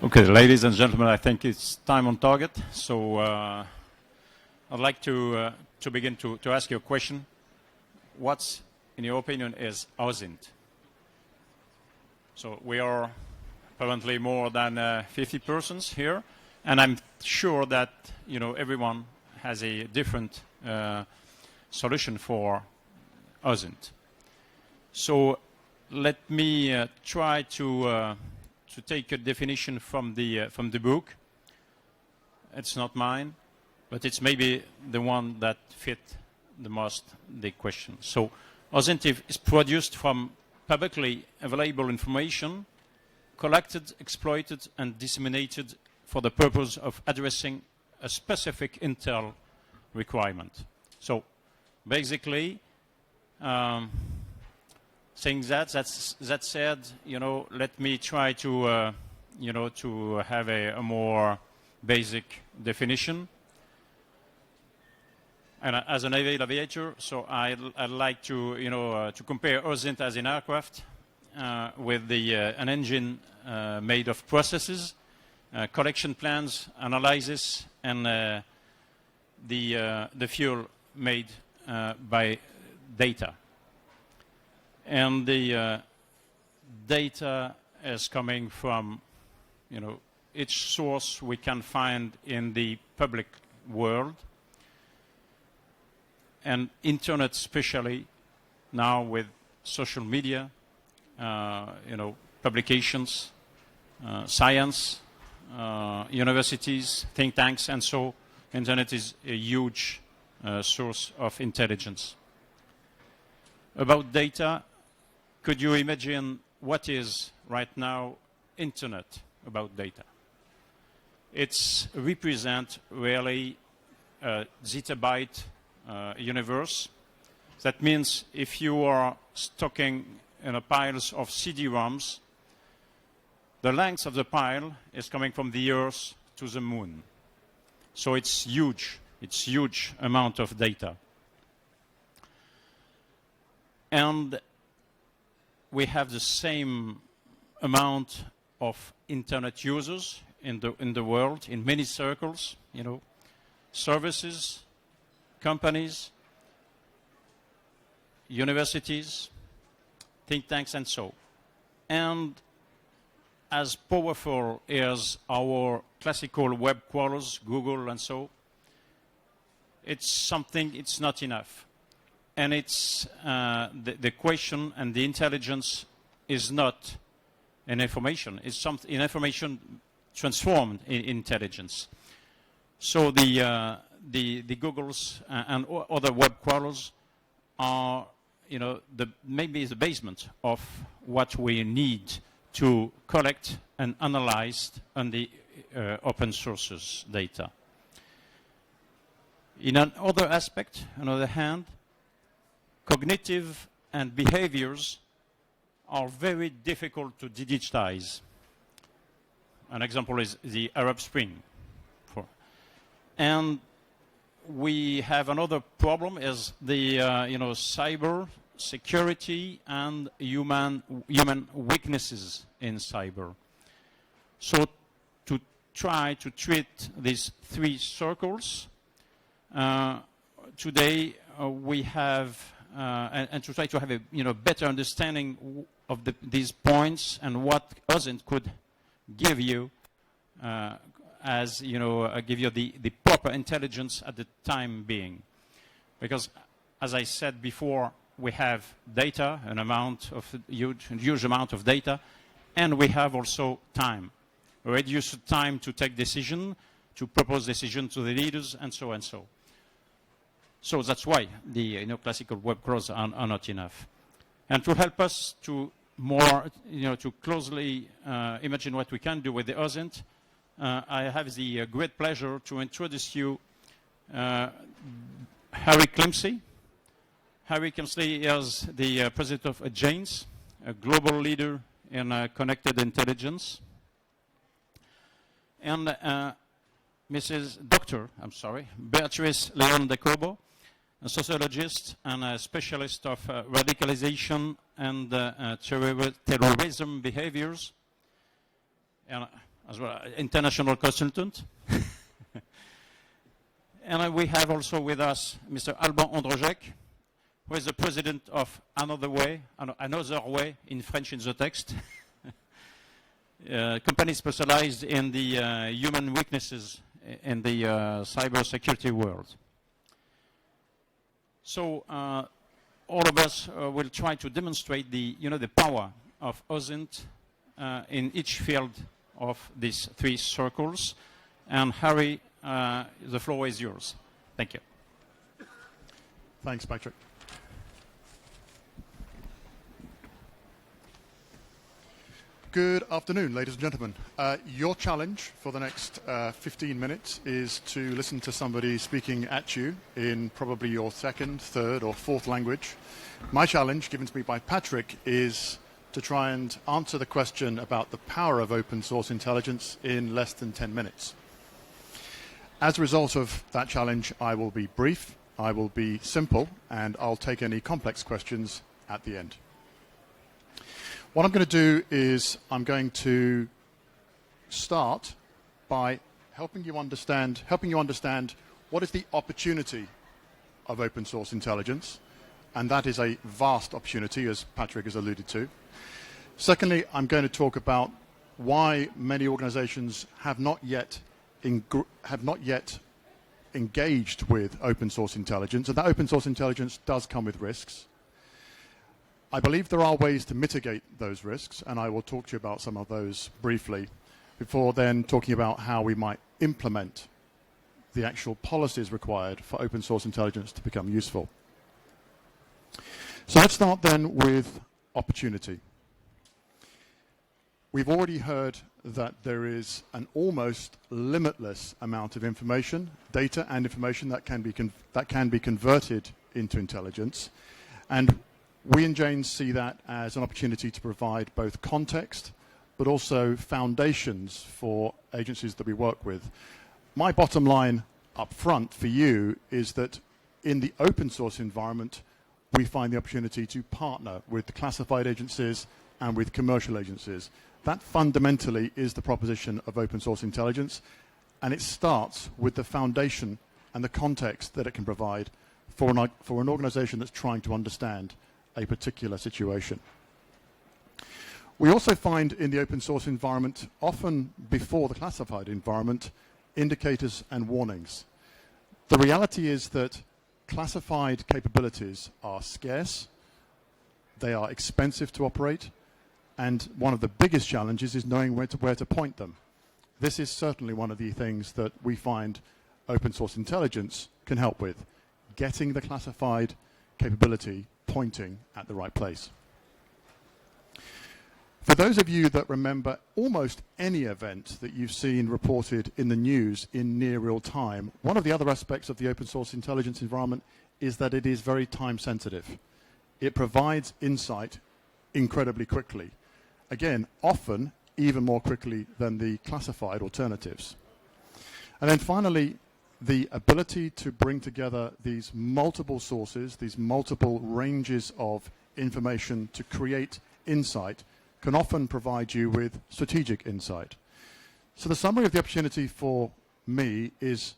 Okay, ladies and gentlemen, I think it's time on target. So I'd like to begin to ask you a question. What, in your opinion, is OSINT? So we are apparently more than 50 persons here, and I'm sure that everyone has a different solution for OSINT. So let me try to take a definition from the book. It's not mine, but it's maybe the one that fit the most the question. So OSINT is produced from publicly available information collected, exploited, and disseminated for the purpose of addressing a specific intel requirement. So basically, saying that said, let me try to, to have a more basic definition. And as a naval aviator, so I'd like to, to compare OSINT as an aircraft with an engine made of processes, collection plans, analysis, and the fuel made by data. And the data is coming from, each source we can find in the public world, and internet especially now with social media, publications, science, universities, think tanks, and so internet is a huge source of intelligence. About data, could you imagine what is right now internet about data? It's represent really a zettabyte universe. That means if you are stocking in a piles of CD-ROMs, the length of the pile is coming from the Earth to the moon. So it's huge. It's huge amount of data. And we have the same amount of internet users in the world, in many circles, services, companies, universities, think tanks, and so. And as powerful as our classical web crawlers, Google and so, it's not enough. And it's the question and the intelligence is not an information. It's an information transformed in intelligence. So the Googles and other web crawlers are, maybe the basement of what we need to collect and analyze on the open sources data. In another aspect, on the other hand, cognitive and behaviors are very difficult to digitize. An example is the Arab Spring. And we have another problem is the cyber security and human weaknesses in cyber. So to try to treat these three circles, today we have and to try to have a better understanding of these points and what OSINT could give you give you the proper intelligence at the time being. Because, as I said before, we have data, huge amount of data, and we have also time. Reduced time to take decision, to propose decision to the leaders, and so and so. So that's why the classical web crawlers are not enough. And to help us to more, to closely imagine what we can do with the OSINT, I have the great pleasure to introduce you Harry Klimsey. Harry Klimsey is the president of JANES, a global leader in connected intelligence. And Dr. Beatrice Leon de Cobo, a sociologist and a specialist of radicalization and terrorism behaviors. And as well, international consultant. And we have also with us Mr. Alban Androjek, who is the president of Another Way in French in the text, company specialized in the human weaknesses in the cybersecurity world. So all of us will try to demonstrate the power of OSINT in each field of these three circles. And Harry, the floor is yours. Thank you. Thanks, Patrick. Good afternoon, ladies and gentlemen. Your challenge for the next 15 minutes is to listen to somebody speaking at you in probably your second, third, or fourth language. My challenge, given to me by Patrick, is to try and answer the question about the power of open source intelligence in less than 10 minutes. As a result of that challenge, I will be brief, I will be simple, and I'll take any complex questions at the end. What I'm going to do is I'm going to start by helping you understand what is the opportunity of open source intelligence, and that is a vast opportunity, as Patrick has alluded to. Secondly, I'm going to talk about why many organizations have not yet engaged with open source intelligence, and that open source intelligence does come with risks. I believe there are ways to mitigate those risks, and I will talk to you about some of those briefly, before then talking about how we might implement the actual policies required for open source intelligence to become useful. So let's start then with opportunity. We've already heard that there is an almost limitless amount of information, data and information that can be converted into intelligence, and we in Janes see that as an opportunity to provide both context but also foundations for agencies that we work with. My bottom line up front for you is that in the open source environment, we find the opportunity to partner with the classified agencies and with commercial agencies. That fundamentally is the proposition of open source intelligence, and it starts with the foundation and the context that it can provide for an organization that's trying to understand a particular situation. We also find in the open source environment, often before the classified environment, indicators and warnings. The reality is that classified capabilities are scarce, they are expensive to operate, and one of the biggest challenges is knowing where to point them. This is certainly one of the things that we find open source intelligence can help with, getting the classified capability pointing at the right place. For those of you that remember almost any event that you've seen reported in the news in near real time, one of the other aspects of the open source intelligence environment is that it is very time sensitive. It provides insight incredibly quickly. Again, often even more quickly than the classified alternatives. And then finally, the ability to bring together these multiple sources, these multiple ranges of information to create insight can often provide you with strategic insight. So the summary of the opportunity for me is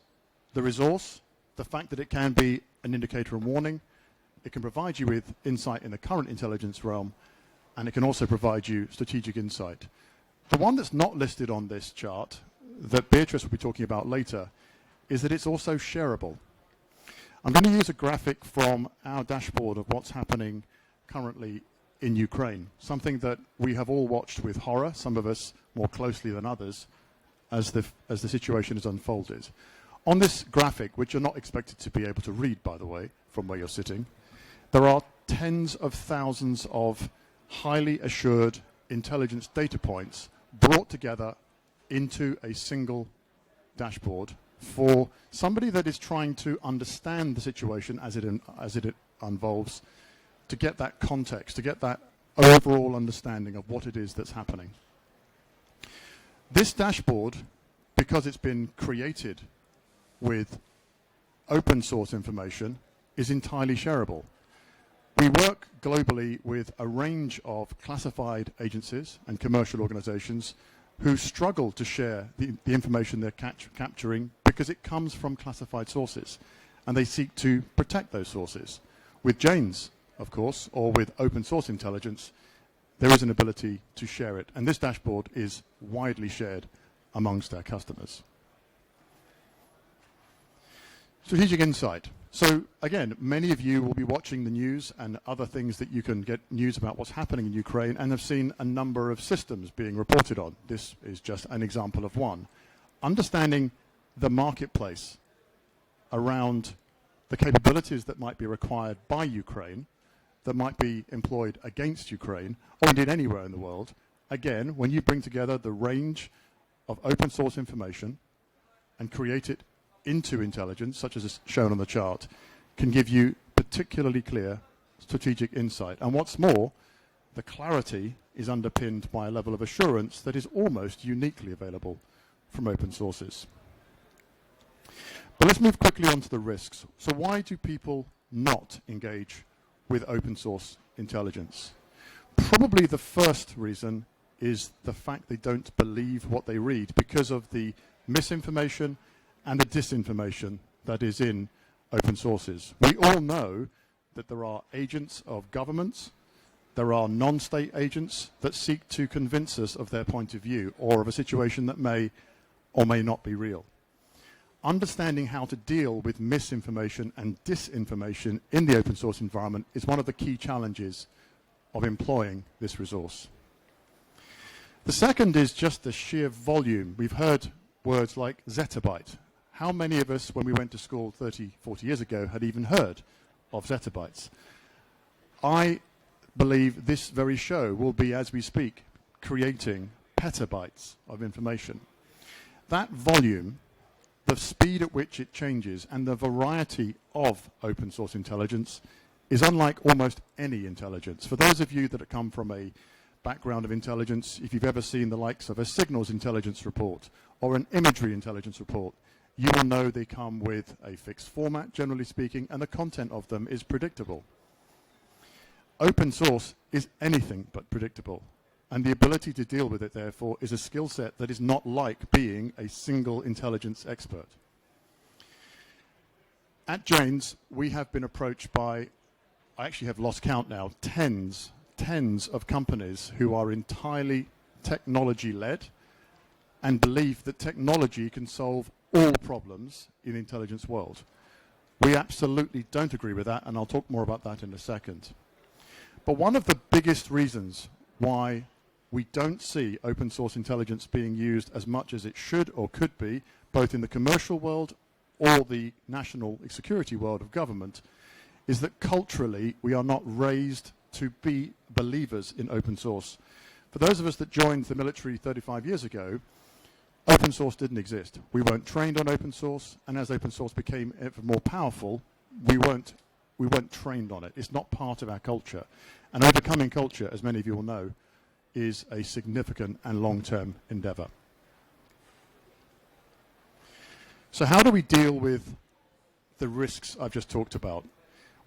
the resource, the fact that it can be an indicator and warning, it can provide you with insight in the current intelligence realm, and it can also provide you strategic insight. The one that's not listed on this chart, that Beatrice will be talking about later, is that it's also shareable. I'm going to use a graphic from our dashboard of what's happening currently in Ukraine, something that we have all watched with horror, some of us more closely than others, as the situation has unfolded. On this graphic, which you're not expected to be able to read, by the way, from where you're sitting, there are tens of thousands of highly assured intelligence data points brought together into a single dashboard for somebody that is trying to understand the situation as it unfolds, to get that context, to get that overall understanding of what it is that's happening. This dashboard, because it's been created with open source information, is entirely shareable. We work globally with a range of classified agencies and commercial organizations who struggle to share the information they're capturing because it comes from classified sources, and they seek to protect those sources. With Jane's, of course, or with open source intelligence, there is an ability to share it, and this dashboard is widely shared amongst our customers. Strategic insight. So again, many of you will be watching the news and other things that you can get news about what's happening in Ukraine and have seen a number of systems being reported on. This is just an example of one. Understanding the marketplace around the capabilities that might be required by Ukraine, that might be employed against Ukraine, or indeed anywhere in the world. Again, when you bring together the range of open source information and create it into intelligence, such as is shown on the chart, can give you particularly clear strategic insight. And what's more, the clarity is underpinned by a level of assurance that is almost uniquely available from open sources. But let's move quickly on to the risks. So why do people not engage with open source intelligence? Probably the first reason is the fact they don't believe what they read because of the misinformation and the disinformation that is in open sources. We all know that there are agents of governments, there are non-state agents that seek to convince us of their point of view or of a situation that may or may not be real. Understanding how to deal with misinformation and disinformation in the open source environment is one of the key challenges of employing this resource. The second is just the sheer volume. We've heard words like zettabyte. How many of us, when we went to school 30, 40 years ago, had even heard of zettabytes? I believe this very show will be, as we speak, creating petabytes of information. That volume, the speed at which it changes, and the variety of open source intelligence is unlike almost any intelligence. For those of you that have come from a background of intelligence, if you've ever seen the likes of a signals intelligence report or an imagery intelligence report, you will know they come with a fixed format, generally speaking, and the content of them is predictable. Open source is anything but predictable, and the ability to deal with it, therefore, is a skill set that is not like being a single intelligence expert. At Jane's, we have been approached by, I actually have lost count now, tens of companies who are entirely technology-led and believe that technology can solve all problems in the intelligence world. We absolutely don't agree with that, and I'll talk more about that in a second. But one of the biggest reasons why we don't see open source intelligence being used as much as it should or could be, both in the commercial world or the national security world of government, is that culturally we are not raised to be believers in open source. For those of us that joined the military 35 years ago, open source didn't exist. We weren't trained on open source, and as open source became ever more powerful, we weren't trained on it. It's not part of our culture. And overcoming culture, as many of you will know, is a significant and long-term endeavor. So how do we deal with the risks I've just talked about?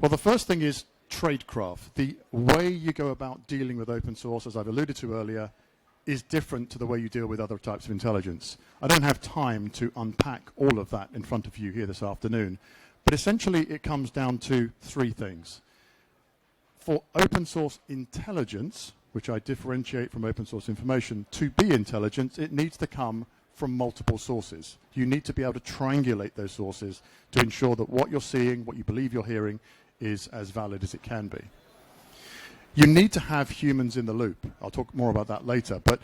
Well, the first thing is Tradecraft. The way you go about dealing with open source, as I've alluded to earlier, is different to the way you deal with other types of intelligence. I don't have time to unpack all of that in front of you here this afternoon, but essentially it comes down to three things. For open source intelligence, which I differentiate from open source information, to be intelligence, it needs to come from multiple sources. You need to be able to triangulate those sources to ensure that what you're seeing, what you believe you're hearing, is as valid as it can be. You need to have humans in the loop. I'll talk more about that later, but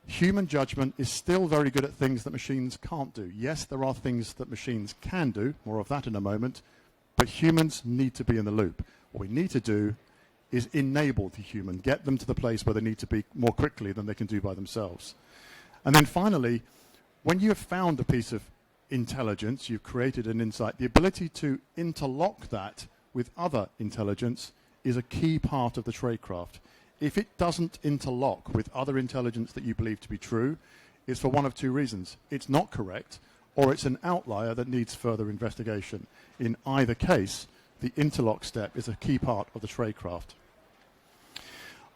human judgment is still very good at things that machines can't do. Yes, there are things that machines can do, more of that in a moment, but humans need to be in the loop. What we need to do is enable the human, get them to the place where they need to be more quickly than they can do by themselves. And then finally, when you have found a piece of intelligence, you've created an insight, the ability to interlock that with other intelligence is a key part of the tradecraft. If it doesn't interlock with other intelligence that you believe to be true, it's for one of two reasons. It's not correct, or it's an outlier that needs further investigation. In either case, the interlock step is a key part of the tradecraft.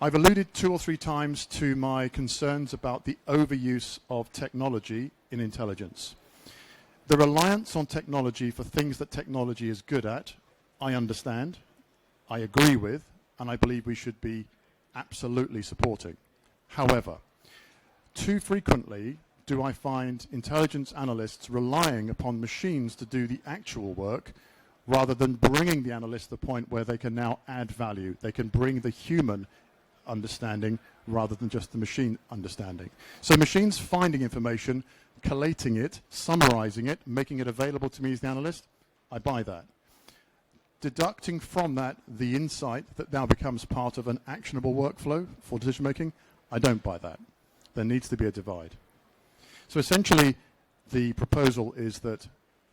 I've alluded 2 or 3 times to my concerns about the overuse of technology in intelligence. The reliance on technology for things that technology is good at, I understand, I agree with, and I believe we should be absolutely supporting. However, too frequently do I find intelligence analysts relying upon machines to do the actual work rather than bringing the analyst to the point where they can now add value. They can bring the human understanding rather than just the machine understanding. So machines finding information, collating it, summarizing it, making it available to me as the analyst, I buy that. Deducting from that the insight that now becomes part of an actionable workflow for decision making, I don't buy that. There needs to be a divide. So essentially, the proposal is that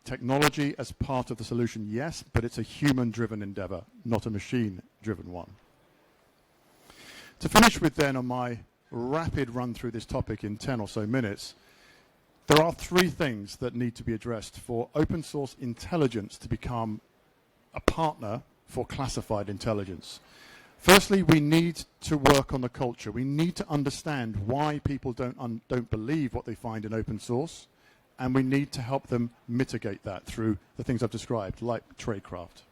technology as part of the solution, yes, but it's a human-driven endeavor, not a machine-driven one. To finish with then on my rapid run through this topic in 10 or so minutes, there are 3 things that need to be addressed for open source intelligence to become a partner for classified intelligence. Firstly, we need to work on the culture. We need to understand why people don't believe what they find in open source, and we need to help them mitigate that through the things I've described, like Tradecraft.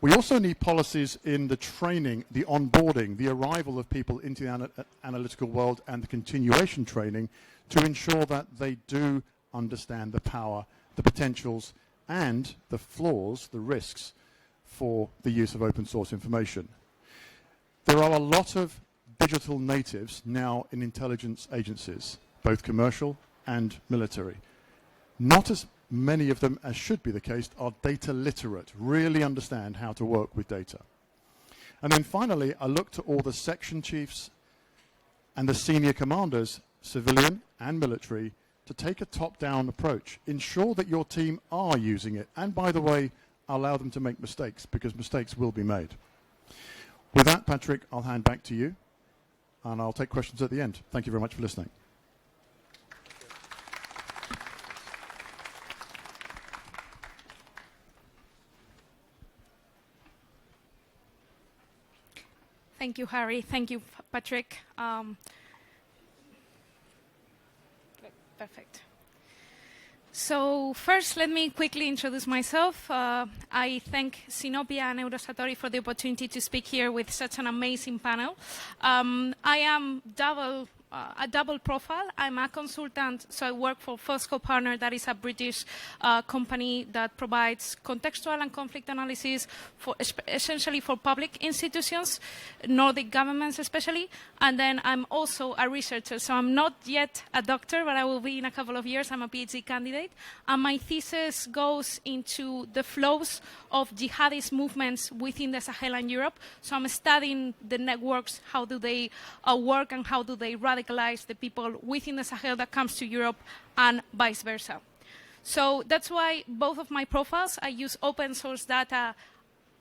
We also need policies in the training, the onboarding, the arrival of people into the analytical world and the continuation training to ensure that they do understand the power, the potentials, and the flaws, the risks for the use of open source information. There are a lot of digital natives now in intelligence agencies, both commercial and military. Not as many of them, as should be the case, are data literate, really understand how to work with data. And then finally, I look to all the section chiefs and the senior commanders, civilian and military, to take a top-down approach. Ensure that your team are using it. And by the way, allow them to make mistakes, because mistakes will be made. With that, Patrick, I'll hand back to you, and I'll take questions at the end. Thank you very much for listening. Thank you, Harry. Thank you, Patrick. Perfect. So first, let me quickly introduce myself. I thank SYNOPIA and Eurosatory for the opportunity to speak here with such an amazing panel. I am a double profile. I'm a consultant, so I work for Fosco Partner, that is a British company that provides contextual and conflict analysis for essentially for public institutions, Nordic governments especially. And then I'm also a researcher, so I'm not yet a doctor, but I will be in a couple of years. I'm a PhD candidate, and my thesis goes into the flows of jihadist movements within the Sahel and Europe. So I'm studying the networks, how do they work, and how do they radicalize the people within the Sahel that comes to Europe, and vice versa. So that's why both of my profiles, I use open source data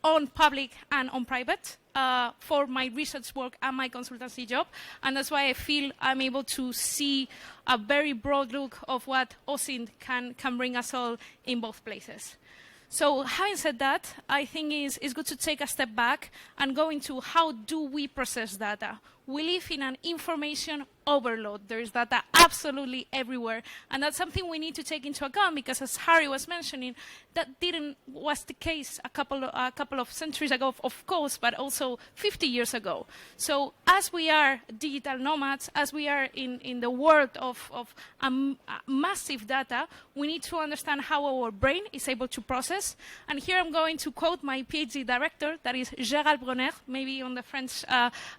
on public and on private for my research work and my consultancy job. And that's why I feel I'm able to see a very broad look of what OSINT can bring us all in both places. So having said that, I think it's good to take a step back and go into how do we process data. We live in an information overload. There is data absolutely everywhere. And that's something we need to take into account, because as Harry was mentioning, that was the case a couple of centuries ago, of course, but also 50 years ago. So as we are digital nomads, as we are in the world of massive data, we need to understand how our brain is able to process. And here I'm going to quote my PhD director, that is Gérald Bronner, maybe on the French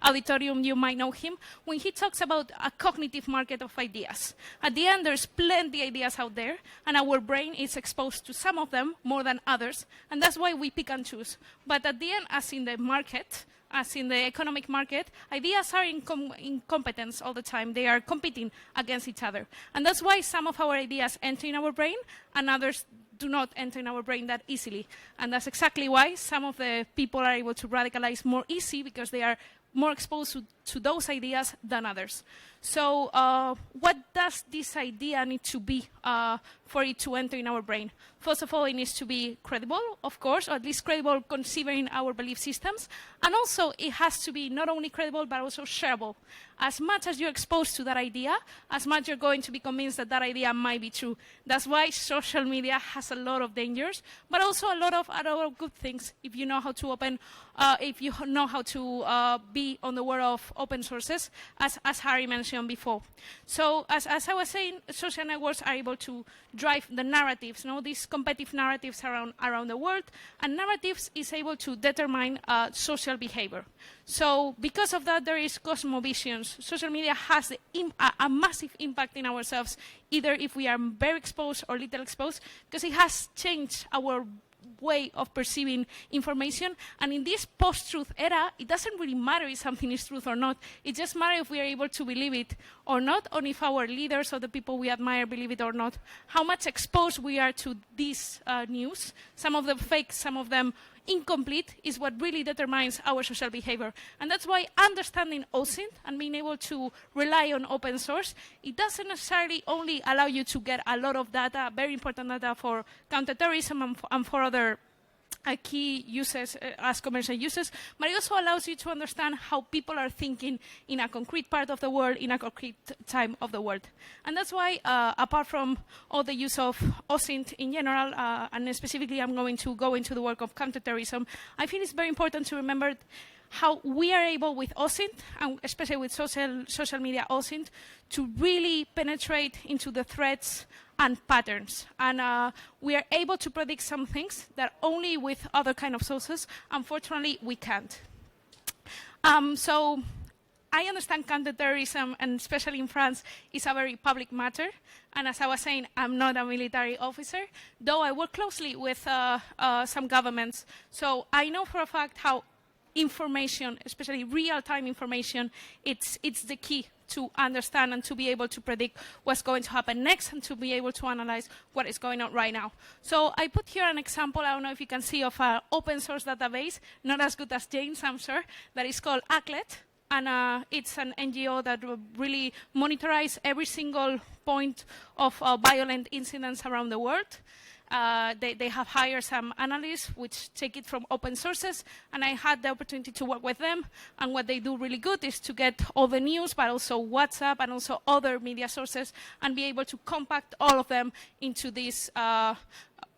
auditorium you might know him, when he talks about a cognitive market of ideas. At the end, there's plenty of ideas out there, and our brain is exposed to some of them more than others, and that's why we pick and choose. But at the end, as in the market, as in the economic market, ideas are in competence all the time. They are competing against each other. And that's why some of our ideas enter in our brain, and others do not enter in our brain that easily. And that's exactly why some of the people are able to radicalize more easy, because they are more exposed to those ideas than others. So what does this idea need to be for it to enter in our brain? First of all, it needs to be credible, of course, or at least credible considering our belief systems. And also, it has to be not only credible, but also shareable. As much as you're exposed to that idea, as much you're going to be convinced that that idea might be true. That's why social media has a lot of dangers, but also a lot of good things if you know how to be on the world of open sources, as Harry mentioned before. So as I was saying, social networks are able to drive the narratives, these competitive narratives around the world, and narratives is able to determine social behavior. So because of that, there is cosmovisions. Social media has a massive impact in ourselves, either if we are very exposed or little exposed, because it has changed our way of perceiving information. And in this post-truth era, it doesn't really matter if something is truth or not. It just matters if we are able to believe it or not, or if our leaders or the people we admire believe it or not. How much exposed we are to this news, some of them fake, some of them incomplete, is what really determines our social behavior. And that's why understanding OSINT and being able to rely on open source, it doesn't necessarily only allow you to get a lot of data, very important data for counterterrorism and for other key uses as commercial uses, but it also allows you to understand how people are thinking in a concrete part of the world, in a concrete time of the world. And that's why, apart from all the use of OSINT in general, and specifically I'm going to go into the work of counterterrorism, I think it's very important to remember how we are able with OSINT, and especially with social media OSINT, to really penetrate into the threats and patterns. And we are able to predict some things that only with other kind of sources, unfortunately, we can't. So I understand counterterrorism, and especially in France, is a very public matter. And as I was saying, I'm not a military officer, though I work closely with some governments. So I know for a fact how information, especially real-time information, it's the key to understand and to be able to predict what's going to happen next and to be able to analyze what is going on right now. So I put here an example, I don't know if you can see, of an open source database, not as good as Jane's, I'm sure, that is called ACLET. And it's an NGO that really monitors every single point of violent incidents around the world. They have hired some analysts which take it from open sources, and I had the opportunity to work with them. And what they do really good is to get all the news, but also WhatsApp and also other media sources, and be able to compact all of them into this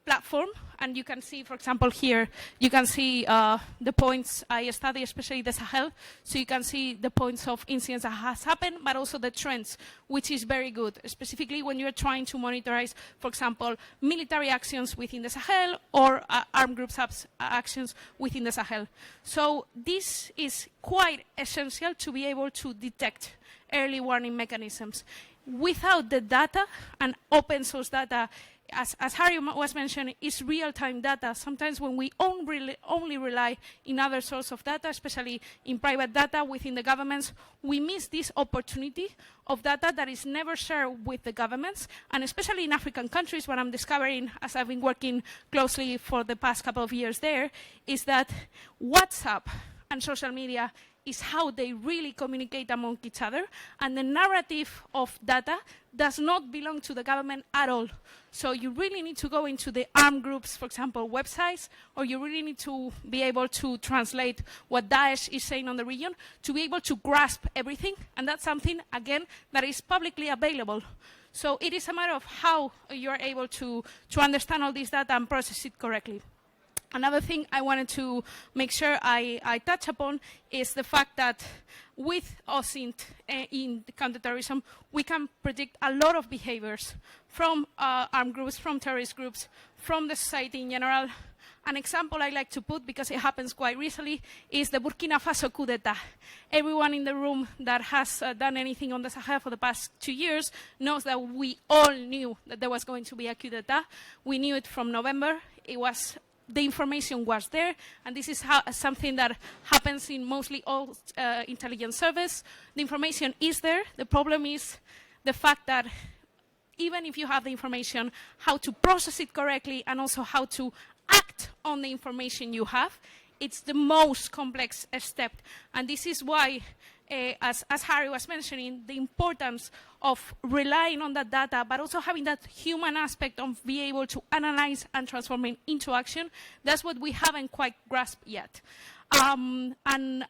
platform. And you can see, for example, here, you can see the points I study, especially the Sahel. So you can see the points of incidents that has happened, but also the trends, which is very good, specifically when you're trying to monitorize, for example, military actions within the Sahel or armed groups actions within the Sahel. So this is quite essential to be able to detect early warning mechanisms. Without the data and open source data, as Harry was mentioning, is real-time data. Sometimes when we only rely in other sources of data, especially in private data within the governments, we miss this opportunity of data that is never shared with the governments. And especially in African countries, what I'm discovering, as I've been working closely for the past couple of years there, is that WhatsApp and social media is how they really communicate among each other, and the narrative of data does not belong to the government at all. So you really need to go into the armed groups, for example, websites, or you really need to be able to translate what Daesh is saying on the region to be able to grasp everything, and that's something, again, that is publicly available. So it is a matter of how you're able to understand all this data and process it correctly. Another thing I wanted to make sure I touch upon is the fact that with OSINT in counterterrorism, we can predict a lot of behaviors from armed groups, from terrorist groups, from the society in general. An example I like to put, because it happens quite recently, is the Burkina Faso coup d'etat. Everyone in the room that has done anything on the Sahel for the past 2 years knows that we all knew that there was going to be a coup d'etat. We knew it from November. The information was there, and this is something that happens in mostly all intelligence service. The information is there. The problem is the fact that even if you have the information, how to process it correctly and also how to act on the information you have, it's the most complex step. And this is why as Harry was mentioning, the importance of relying on that data, but also having that human aspect of being able to analyze and transform it into action. That's what we haven't quite grasped yet. And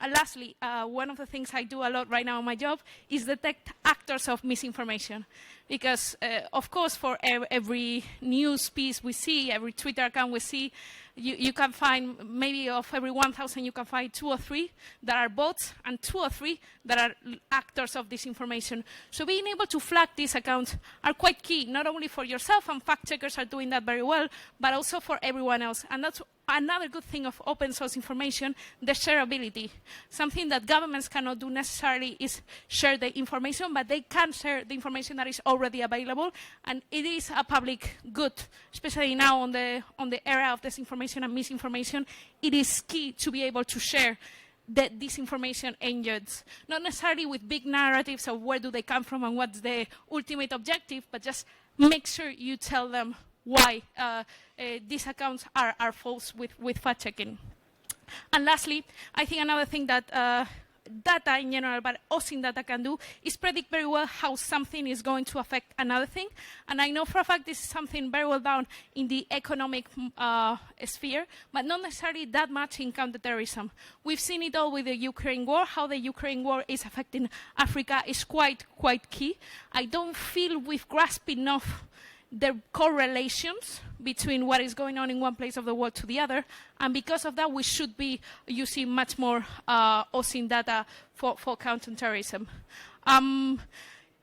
lastly, one of the things I do a lot right now in my job is detect actors of misinformation. Because, of course, for every news piece we see, every Twitter account we see, you can find, maybe of every 1,000, you can find 2 or 3 that are bots and 2 or 3 that are actors of disinformation. So being able to flag these accounts are quite key, not only for yourself, and fact checkers are doing that very well, but also for everyone else. And that's another good thing of open source information, the shareability. Something that governments cannot do necessarily is share the information, but they can share the information that is already available, and it is a public good, especially now on the era of disinformation and misinformation. It is key to be able to share the disinformation engines, not necessarily with big narratives of where do they come from and what's the ultimate objective, but just make sure you tell them why these accounts are false with fact-checking. And lastly, I think another thing that data in general, but OSINT data can do, is predict very well how something is going to affect another thing. And I know for a fact this is something very well done in the economic sphere, but not necessarily that much in counterterrorism. We've seen it all with the Ukraine war. How the Ukraine war is affecting Africa is quite key. I don't feel we've grasped enough the correlations between what is going on in one place of the world to the other, and because of that, we should be using much more OSINT data for counterterrorism.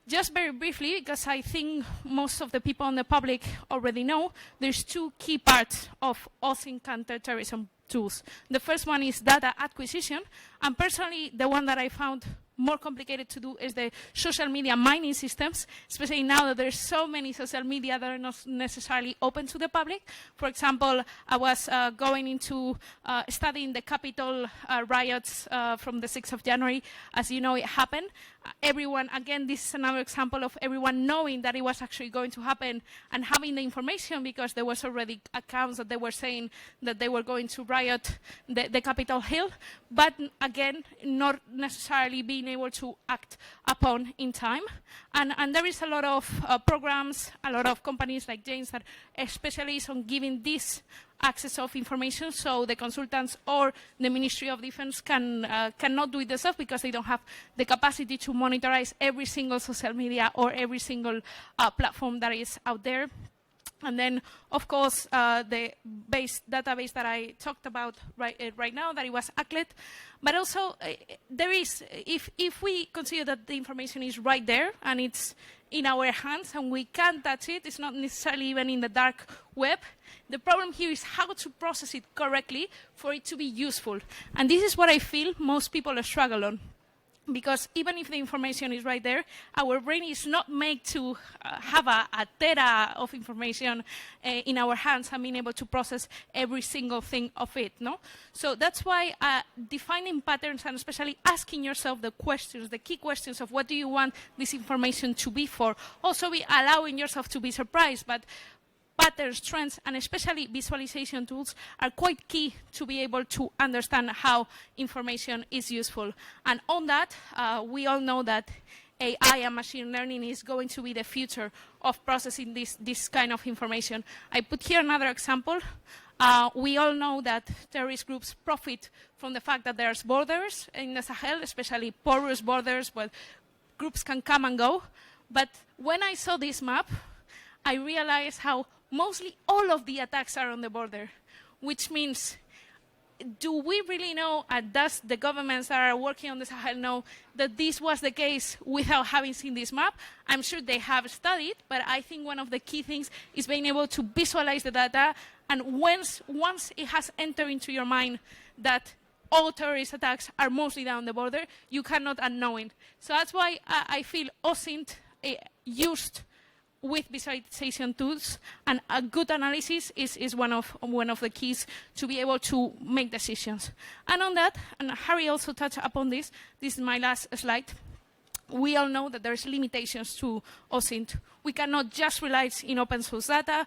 Just very briefly, because I think most of the people in the public already know, there's 2 key parts of OSINT counterterrorism tools. The first one is data acquisition, and personally, the one that I found more complicated to do is the social media mining systems, especially now that there's so many social media that are not necessarily open to the public. For example, I was going into studying the Capitol riots from the 6th of January. As you know, it happened. Everyone, again, this is another example of everyone knowing that it was actually going to happen and having the information, because there was already accounts that they were saying that they were going to riot the Capitol Hill, but again, not necessarily being able to act upon in time. And there is a lot of programs, a lot of companies like James that specialize on giving this access of information, so the consultants or the Ministry of Defense cannot do it themselves, because they don't have the capacity to monitorize every single social media or every single platform that is out there. And then, of course, the database that I talked about right now, that it was ACLED. But also, there is, if we consider that the information is right there and it's in our hands and we can't touch it, it's not necessarily even in the dark web. The problem here is how to process it correctly for it to be useful. And this is what I feel most people struggle on. Because even if the information is right there, our brain is not made to have a tera of information in our hands and being able to process every single thing of it, no? So that's why defining patterns, and especially asking yourself the questions, the key questions of what do you want this information to be for, also be allowing yourself to be surprised, but patterns, trends, and especially visualization tools are quite key to be able to understand how information is useful. And on that, we all know that AI and machine learning is going to be the future of processing this kind of information. I put here another example. We all know that terrorist groups profit from the fact that there's borders in the Sahel, especially porous borders, where groups can come and go. But when I saw this map, I realized how mostly all of the attacks are on the border, which means, do we really know, and does the governments that are working on the Sahel know that this was the case without having seen this map? I'm sure they have studied, but I think one of the key things is being able to visualize the data, and once it has entered into your mind that all terrorist attacks are mostly down the border, you cannot unknow it. So that's why I feel OSINT used with visualization tools and a good analysis is one of the keys to be able to make decisions. And on that, and Harry also touched upon this is my last slide. We all know that there's limitations to OSINT. We cannot just rely in open source data.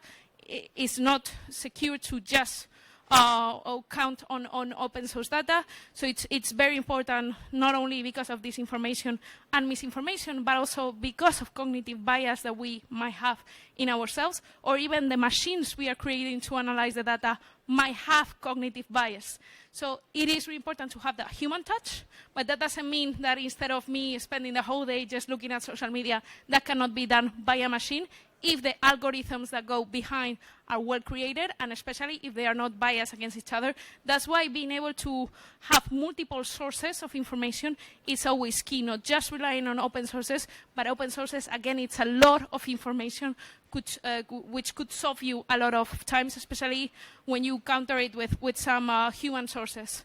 It's not secure to just or count on open source data. So it's very important, not only because of disinformation and misinformation, but also because of cognitive bias that we might have in ourselves, or even the machines we are creating to analyze the data might have cognitive bias. So it is really important to have that human touch, but that doesn't mean that instead of me spending the whole day just looking at social media, that cannot be done by a machine if the algorithms that go behind are well created, and especially if they are not biased against each other. That's why being able to have multiple sources of information is always key, not just relying on open sources, but open sources, again, it's a lot of information which could solve you a lot of times, especially when you counter it with some human sources.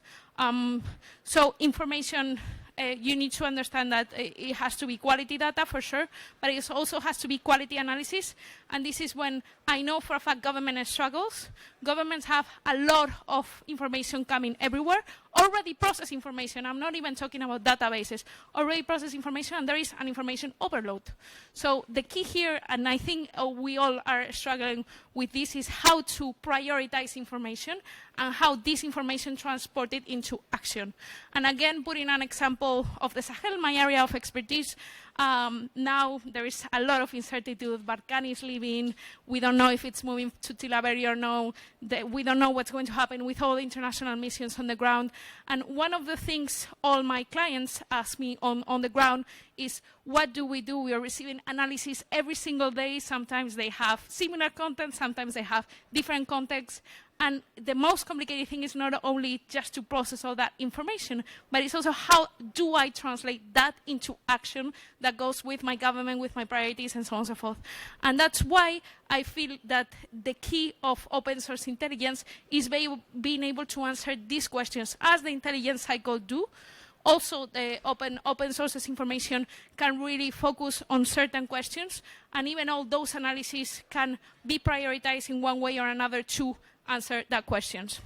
So information, you need to understand that it has to be quality data for sure, but it also has to be quality analysis. And this is when I know for a fact government struggles. Governments have a lot of information coming everywhere, already processed information. I'm not even talking about databases, already processed information, and there is an information overload. So the key here, and I think we all are struggling with this, is how to prioritize information and how this information transported into action. And again, putting an example of the Sahel, my area of expertise, now there is a lot of uncertainty. Barkhane is leaving. We don't know if it's moving to Tillaberi or no. We don't know what's going to happen with all the international missions on the ground. And one of the things all my clients ask me on the ground is, what do? We are receiving analysis every single day. Sometimes they have similar content. Sometimes they have different contexts. And the most complicated thing is not only just to process all that information, but it's also how do I translate that into action that goes with my government, with my priorities, and so on and so forth. And that's why I feel that the key of open source intelligence is being able to answer these questions, as the intelligence cycle do. Also, the open sources information can really focus on certain questions, and even all those analyses can be prioritized in one way or another to answer that questions.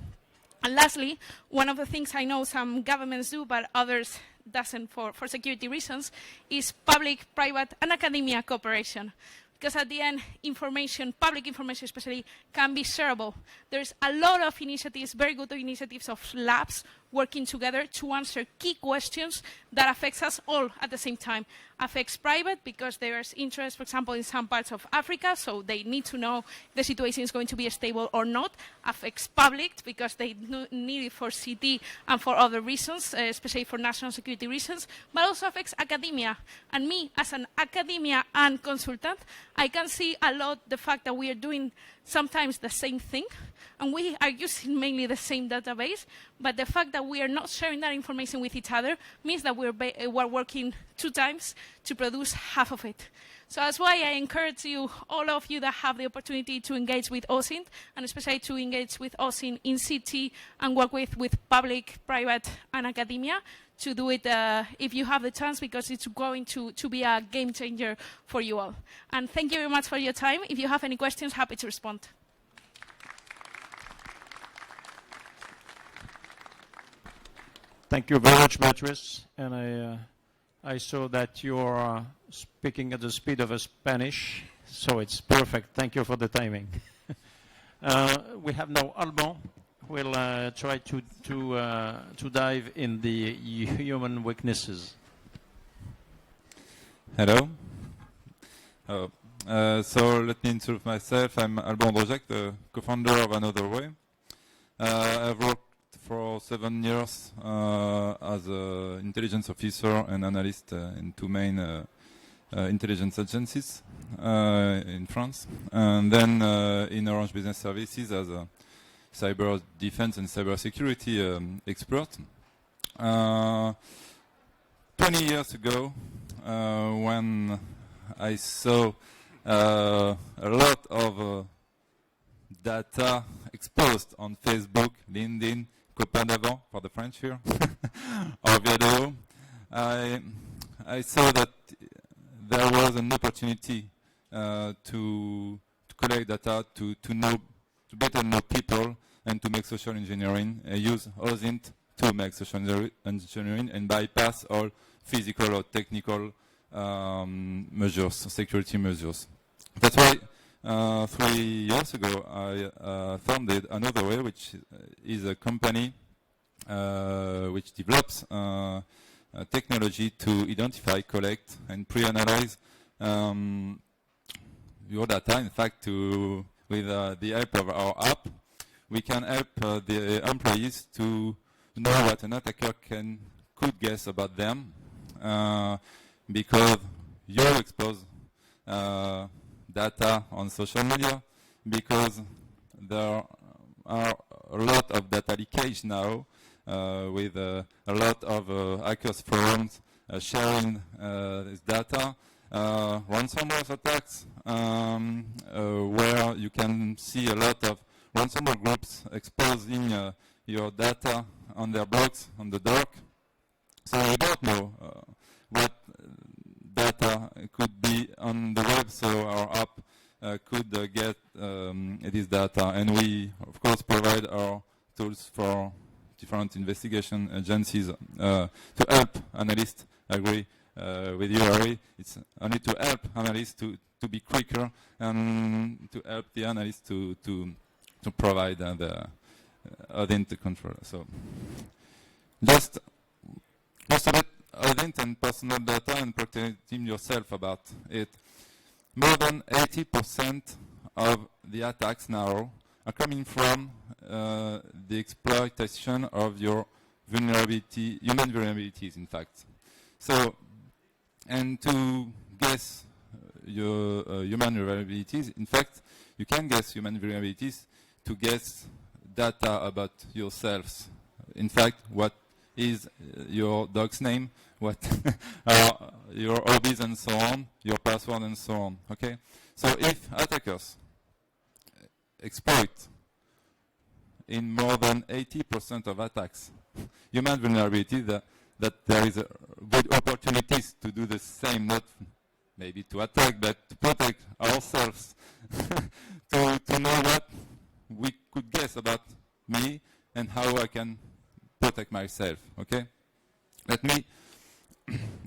And lastly, one of the things I know some governments do, but others doesn't for security reasons, is public, private, and academia cooperation. Because at the end, information, public information especially, can be shareable. There's a lot of initiatives, very good initiatives of labs working together to answer key questions that affects us all at the same time. Affects private because there's interest, for example, in some parts of Africa, so they need to know if the situation is going to be stable or not. Affects public because they need it for CT and for other reasons, especially for national security reasons, but also affects academia. And me, as an academia and consultant, I can see a lot the fact that we are doing sometimes the same thing, and we are using mainly the same database, but the fact that we are not sharing that information with each other means that we're working 2 times to produce half of it. So that's why I encourage you, all of you that have the opportunity to engage with OSINT, and especially to engage with OSINT in CT and work with public, private, and academia, to do it if you have the chance, because it's going to be a game changer for you all. And thank you very much for your time. If you have any questions, happy to respond. Thank you very much, Beatrice. And I saw that you're speaking at the speed of a Spanish, so it's perfect. Thank you for the timing. We have now Alban. We'll try to dive in the human weaknesses. Hello. So let me introduce myself. I'm Alban Drojak, the co-founder of Another Way. I've worked for 7 years as an intelligence officer and analyst in 2 main intelligence agencies in France, and then in Orange Business Services as a cyber defense and cyber security expert. 20 years ago, when I saw a lot of data exposed on Facebook, LinkedIn, Copain d'avant for the French here, or video, I saw that there was an opportunity to collect data, to better know people, and to make social engineering. I use OSINT to make social engineering and bypass all physical or technical measures, security measures. That's why 3 years ago, I founded Another Way, which is a company which develops technology to identify, collect, and pre-analyze your data. In fact, with the help of our app, we can help the employees to know what an attacker could guess about them, because you expose data on social media, because there are a lot of data leakage now, with a lot of hackers forums sharing this data, ransomware attacks, where you can see a lot of ransomware groups exposing your data on their blogs on the dark. So you don't know what data could be on the web, so our app could get this data. And we, of course, provide our tools for different investigation agencies to help analysts. I agree with you, Harry. It's only to help analysts to be quicker and to help the analysts to provide the OSINT control. So just a bit OSINT and personal data and protecting yourself about it. More than 80% of the attacks now are coming from the exploitation of your human vulnerabilities, in fact. So, and to guess your human vulnerabilities, in fact, you can guess human vulnerabilities to guess data about yourselves. In fact, what is your dog's name, what are your hobbies and so on, your password and so on, okay? So if attackers exploit in more than 80% of attacks human vulnerability, that there is good opportunities to do the same, not maybe to attack, but to protect ourselves, to know what we could guess about me and how I can protect myself, okay? Let me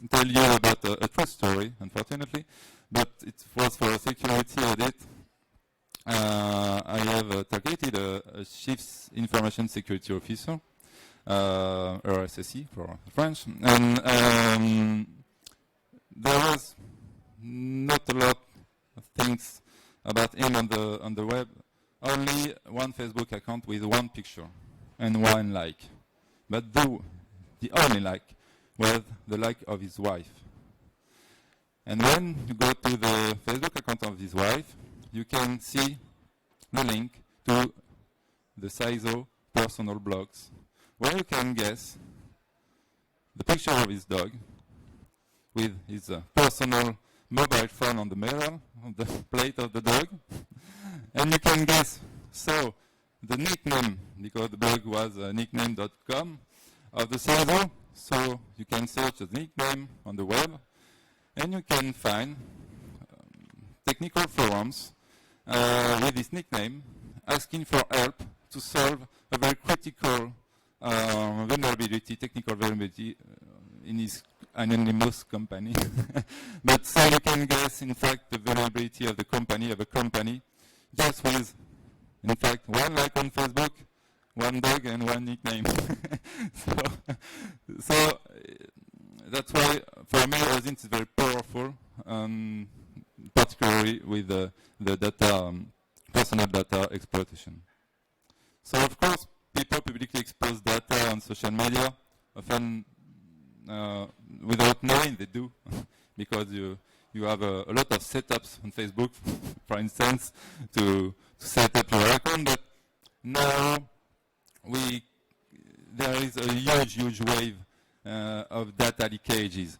tell you about a true story, unfortunately, but it was for a security audit. I have targeted a Chief Information Security Officer, RSSI for French, and there was not a lot of things about him on the web. Only one Facebook account with one picture and one like, but the only like was the like of his wife. And when you go to the Facebook account of his wife, you can see the link to the CISO personal blogs, where you can guess the picture of his dog with his personal mobile phone on the mirror, on the plate of the dog, and you can guess, so the nickname, because the blog was nickname.com of the CISO, so you can search the nickname on the web, and you can find technical forums with this nickname asking for help to solve a very critical vulnerability, technical vulnerability in his anonymous company. But so you can guess, in fact, the vulnerability of the company, of a company, just with, in fact, one like on Facebook, one dog, and one nickname. so that's why, for me, OSINT is very powerful, particularly with the data, personal data exploitation. So, of course, people publicly expose data on social media, often without knowing they do, because you have a lot of setups on Facebook, for instance, to set up your account, but now there is a huge wave of data leakages.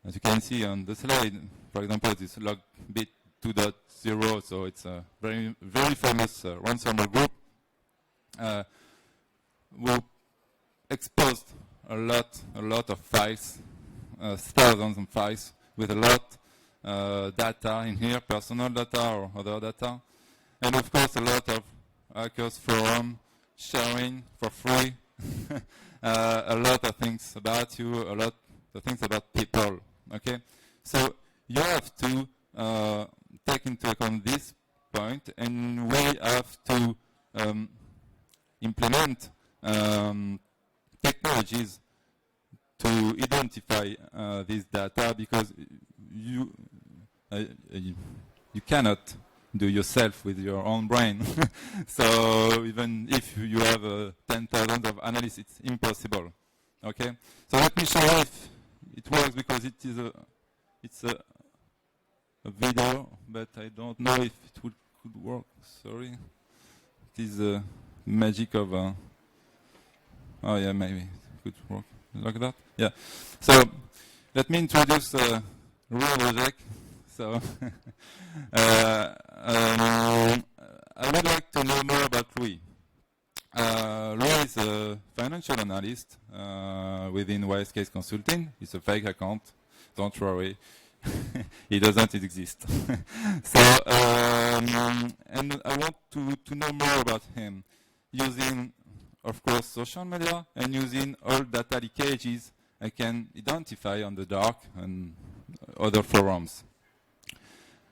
As you can see on the slide, for example, this logbit 2.0, so it's a very famous ransomware group who exposed a lot of files, thousands of files with a lot data in here, personal data or other data, and of course a lot of hackers forum sharing for free a lot of things about you, a lot of things about people. Okay, so you have to take into account this point, and we have to implement technologies to identify this data, because you cannot do yourself with your own brain. So even if you have 10,000 of analysts, it's impossible. Okay. So let me show you if it works, because it's a video, but I don't know if it could work. Sorry. It is the magic of. Oh yeah, maybe it could work like that. Yeah. So let me introduce real project. So I would like to know more about Louis. Louis is a financial analyst within Wise Case Consulting. It's a fake account. Don't worry. He doesn't exist. So, and I want to know more about him, using, of course, social media, and using all data leakages I can identify on the dark and other forums.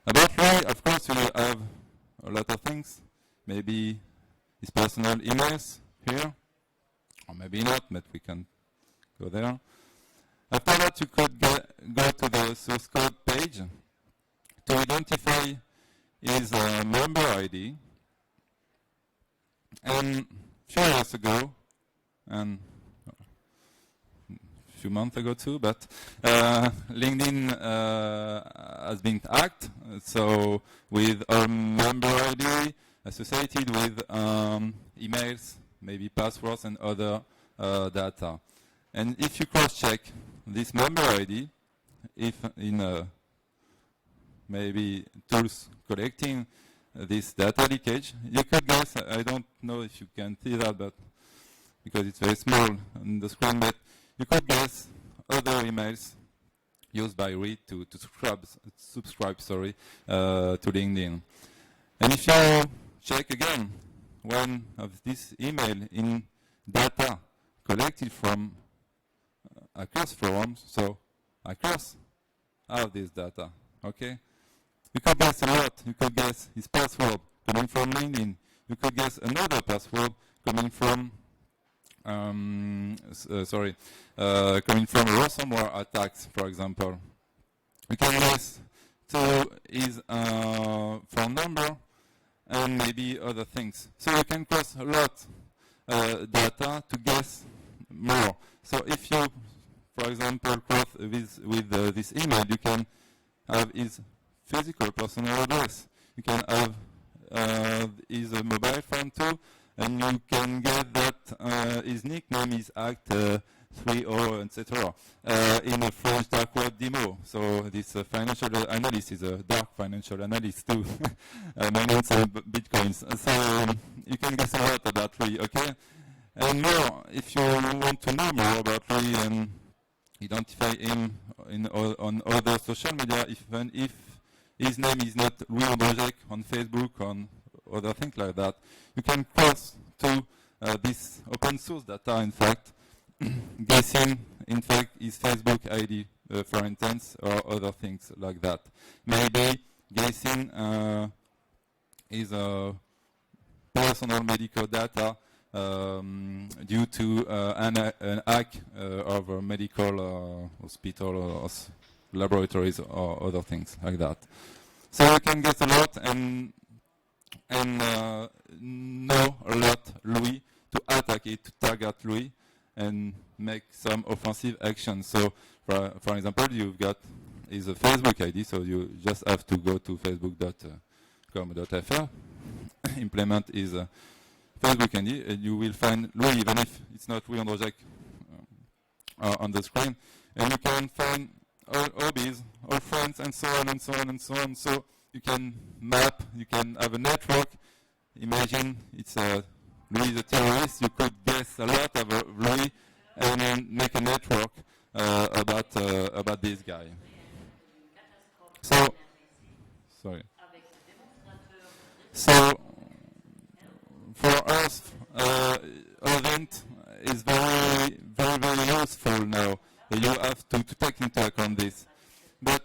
About Louis, of course, you have a lot of things. Maybe his personal emails here, or maybe not, but we can go there. After that, you could go to the source code page to identify his member ID. And a few years ago, and a few months ago too, but LinkedIn has been hacked. So with our member ID associated with emails, maybe passwords and other data. And if you cross-check this member ID, if in maybe tools collecting this data leakage, you could guess, I don't know if you can see that, but because it's very small on the screen, but you could guess other emails used by Reed to subscribe to LinkedIn. And if you check again one of this email in data collected from across forums, so across have this data, okay? You could guess a lot. You could guess his password coming from LinkedIn. You could guess another password coming from, coming from ransomware attacks, for example. You can guess to his phone number and maybe other things. So you can cross a lot data to guess more. So if you, for example, cross with this email, you can have his physical personal address. You can have his mobile phone too, and you can get that his nickname is Act30, etc. In a French dark web demo. So this financial analyst is a dark financial analyst too. Minutes bitcoins. So you can guess a lot about Louis, okay? And more, if you want to know more about Louis and identify him on other social media, even if his name is not Louis Andrejek on Facebook, on other things like that, you can cross to this open source data, in fact, guessing, in fact, his Facebook ID, for instance, or other things like that. Maybe guessing his personal medical data due to an hack of a medical hospital or laboratories or other things like that. So you can guess a lot and know a lot Louis, to attack it, to target Louis, and make some offensive action. So, for example, you've got his Facebook ID, so you just have to go to facebook.com.fr, implement his Facebook ID, and you will find Louis, even if it's not Louis Andrejek on the screen, and you can find all hobbies, all friends, and so on and so on and so on. So you can map, you can have a network. Imagine it's Louis the terrorist. You could guess a lot of Louis and make a network about this guy. So, sorry. So for us, OSINT is very, very, very useful now. You have to take into account this. But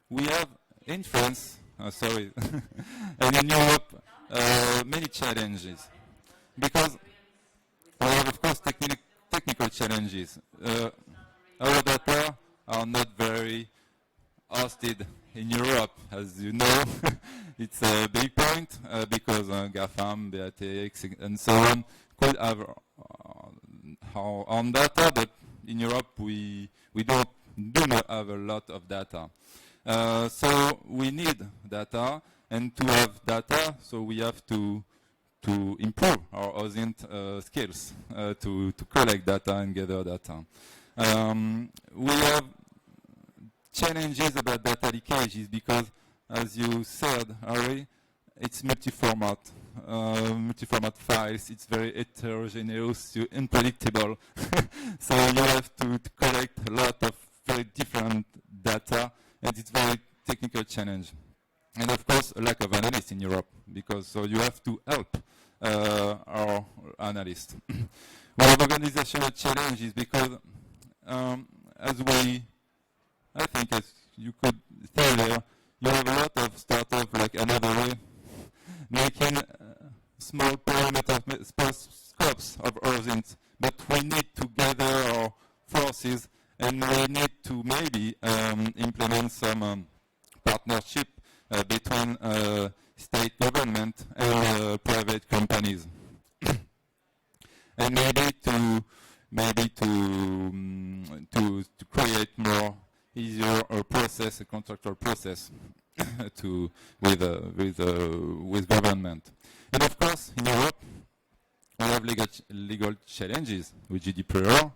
we have in France sorry, and in Europe, many challenges. Because we have, of course, technical challenges. Our data are not very hosted in Europe, as you know. It's a big point because GAFAM, BATX, and so on could have our own data, but in Europe we do not have a lot of data. So we need data, and to have data, so we have to improve our OSINT skills to collect data and gather data. We have challenges about data leakages because, as you said, Harry, it's multi-format files. It's very heterogeneous, unpredictable. So you have to collect a lot of very different data, and it's very technical challenge. And of course, a lack of analysts in Europe, because so you have to help our analysts. We have organizational challenges because, I think as you could say there, you have a lot of startups like Another Way, making small perimeter scopes of OSINT, but we need to gather our forces, and we need to maybe implement some partnership between state government and private companies, and maybe to create more easier process, a contractual process with government. And of course, in Europe, we have legal challenges with GDPR,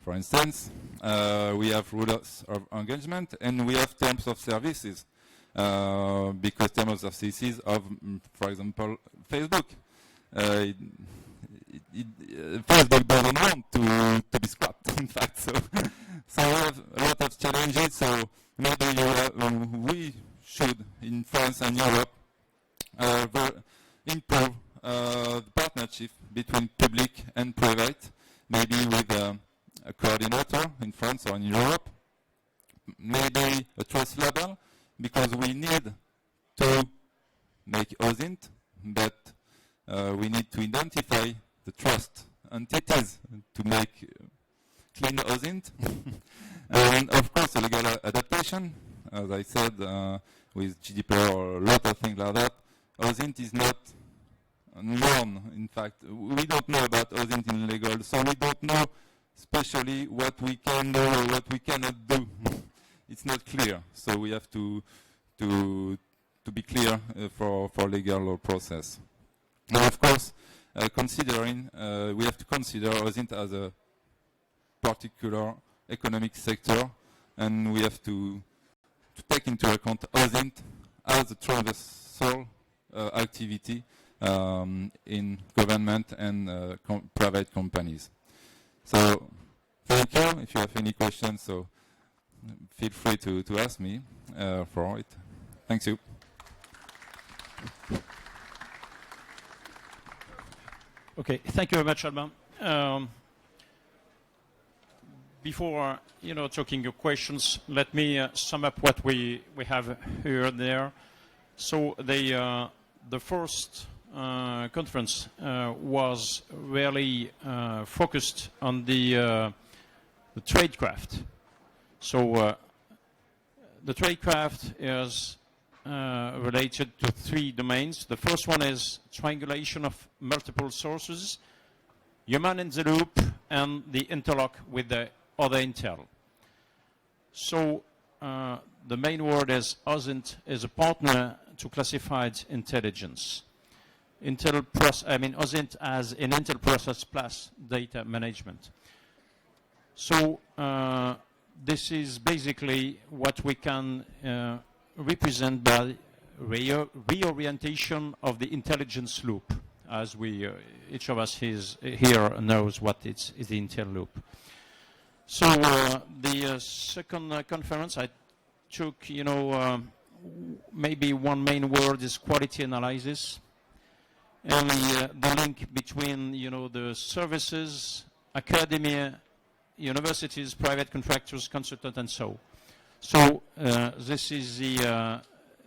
for instance. We have rules of engagement, and we have terms of services, because terms of services of, for example, Facebook. Facebook doesn't want to be scrapped, in fact. So we have a lot of challenges. So maybe we should, in France and Europe, improve the partnership between public and private, maybe with a coordinator in France or in Europe, maybe a trust label, because we need to make OSINT, but we need to identify the trust entities to make clean OSINT. And of course, a legal adaptation, as I said, with GDPR or a lot of things like that. OSINT is not known. In fact, we don't know about OSINT in legal, so we don't know especially what we can do or what we cannot do. It's not clear, so we have to be clear for legal process. Now, of course, we have to consider OSINT as a particular economic sector, and we have to take into account OSINT as a transversal activity in government and private companies. So, thank you. If you have any questions, so feel free to ask me for it. Thank you. Okay, thank you very much, Alban. Before talking your questions, let me sum up what we have heard there. So the first conference was really focused on the Tradecraft. So the Tradecraft is related to three domains. The first one is triangulation of multiple sources, human in the loop, and the interlock with the other intel. So the main word is OSINT is a partner to classified intelligence. OSINT as an Intel Process Plus data management. So this is basically what we can represent by reorientation of the intelligence loop, as each of us here knows what is the intel loop. So the second conference, I took, maybe one main word is quality analysis, and the link between, the services, academia, universities, private contractors, consultants, and so. So this is the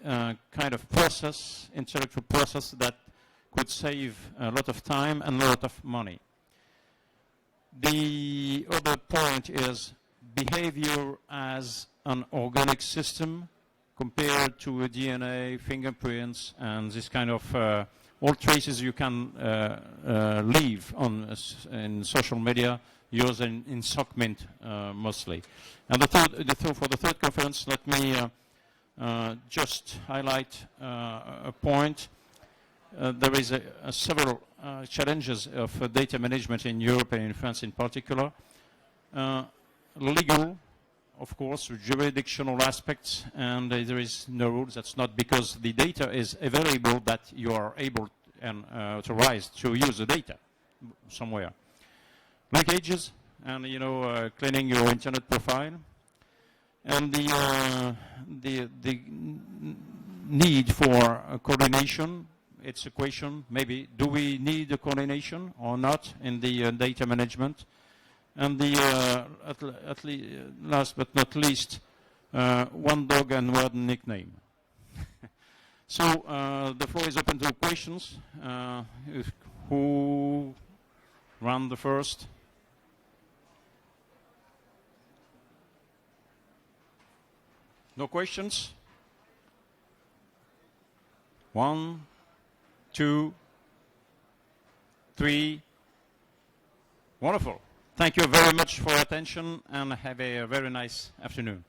kind of process, intellectual process that could save a lot of time and a lot of money. The other point is behavior as an organic system compared to a DNA, fingerprints, and this kind of all traces you can leave on in social media, used in SOCMINT mostly. And for the third conference, let me just highlight a point. There is several challenges of data management in Europe and in France in particular. Legal, of course, jurisdictional aspects, and there is no rules. That's not because the data is available that you are able and authorized to use the data somewhere. Linkages, and cleaning your internet profile, and the need for coordination. It's a question, maybe, do we need a coordination or not in the data management? And the last but not least, one dog and one nickname. So the floor is open to questions. Who ran the first? No questions? 1, 2, 3. Wonderful. Thank you very much for your attention, and have a very nice afternoon.